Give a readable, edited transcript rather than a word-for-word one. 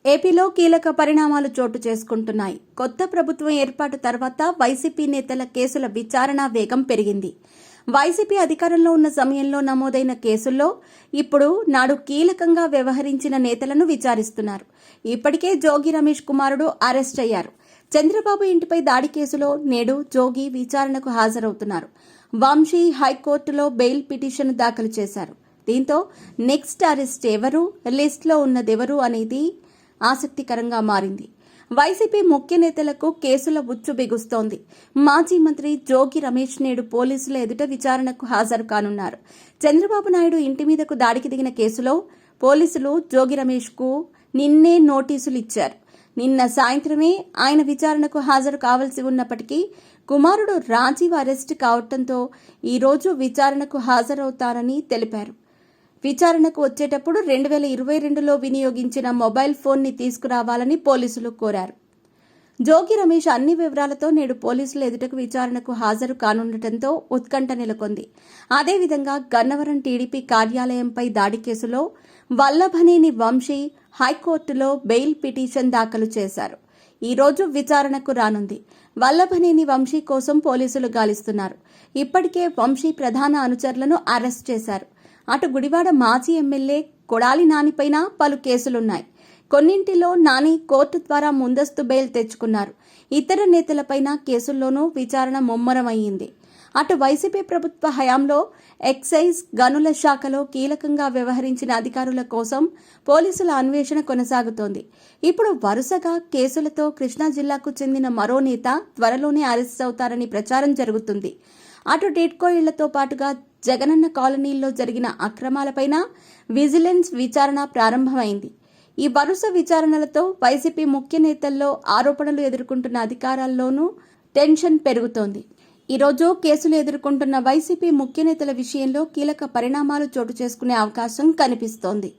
ఏపీలో కీలక పరిణామాలు చోటు చేసుకుంటున్నాయి. కొత్త ప్రభుత్వం ఏర్పాటు తర్వాత వైసీపీ నేతల కేసుల విచారణ వేగం పెరిగింది. వైసీపీ అధికారంలో ఉన్న సమయంలో నమోదైన కేసుల్లో ఇప్పుడు నాడు కీలకంగా వ్యవహరించిన నేతలను విచారిస్తున్నారు. ఇప్పటికే జోగి రమేష్ కుమారుడు అరెస్ట్ అయ్యారు. చంద్రబాబు ఇంటిపై దాడి కేసులో నేడు జోగి విచారణకు హాజరవుతున్నారు. వంశీ హైకోర్టులో బెయిల్ పిటిషన్ దాఖలు చేశారు. దీంతో నెక్స్ట్ అరెస్ట్ ఎవరు, లిస్టులో ఉన్నదెవరు అనేది ఆసక్తికరంగా మారింది. వైసీపీ ముఖ్య నేతలకు కేసుల ఉచ్చు బిగుస్తోంది. మాజీ మంత్రి జోగి రమేష్ నేడు పోలీసుల ఎదుట విచారణకు హాజరు కానున్నారు. చంద్రబాబు నాయుడు ఇంటి మీదకు దాడికి దిగిన కేసులో పోలీసులు జోగి రమేష్కు నిన్నే నోటీసులు ఇచ్చారు. నిన్న సాయంత్రమే ఆయన విచారణకు హాజరు కావాల్సి ఉన్నప్పటికీ కుమారుడు రాజీవ్ అరెస్టు కావడంతో ఈరోజు విచారణకు హాజరవుతారని తెలిపారు. విచారణకు వచ్చేటప్పుడు 2022లో వినియోగించిన మొబైల్ ఫోన్ని తీసుకురావాలని పోలీసులు కోరారు. జోగి రమేష్ అన్ని వివరాలతో నేడు పోలీసుల ఎదుటకు విచారణకు హాజరు కానుండటంతో ఉత్కంఠ నెలకొంది. అదేవిధంగా గన్నవరం టీడీపీ కార్యాలయంపై దాడి కేసులో వల్లభనేని వంశీ హైకోర్టులో బెయిల్ పిటిషన్ దాఖలు చేశారు. ఈ రోజు విచారణకు రానుంది. వల్లభనేని వంశీ కోసం పోలీసులు గాలిస్తున్నారు. ఇప్పటికే వంశీ ప్రధాన అనుచరులను అరెస్ట్ చేశారు. అటు గుడివాడ మాజీ ఎమ్మెల్యే కొడాలి నానిపైన పలు కేసులున్నాయి. కొన్నింటిలో నాని కోర్టు ద్వారా ముందస్తు బెయిల్ తెచ్చుకున్నారు. ఇతర నేతలపైన కేసుల్లోనూ విచారణ ముమ్మరమయ్యింది. అటు వైసీపీ ప్రభుత్వ హయాంలో ఎక్సైజ్, గనుల శాఖలో కీలకంగా వ్యవహరించిన అధికారుల కోసం పోలీసుల అన్వేషణ కొనసాగుతోంది. ఇప్పుడు వరుసగా కేసులతో కృష్ణా జిల్లాకు చెందిన మరో నేత త్వరలోనే అరెస్ట్ అవుతారని ప్రచారం జరుగుతుంది. అటు టిడ్కో ఇళ్లతో పాటుగా జగనన్న కాలనీల్లో జరిగిన అక్రమాలపైన విజిలెన్స్ విచారణ ప్రారంభమైంది. ఈ వరుస విచారణలతో వైసీపీ ముఖ్య నేతల్లో ఆరోపణలు ఎదుర్కొంటున్న అధికారాల్లోనూ టెన్షన్ పెరుగుతోంది. ఈరోజు కేసులు ఎదుర్కొంటున్న వైసీపీ ముఖ్య నేతల విషయంలో కీలక పరిణామాలు చోటు చేసుకునే అవకాశం కనిపిస్తోంది.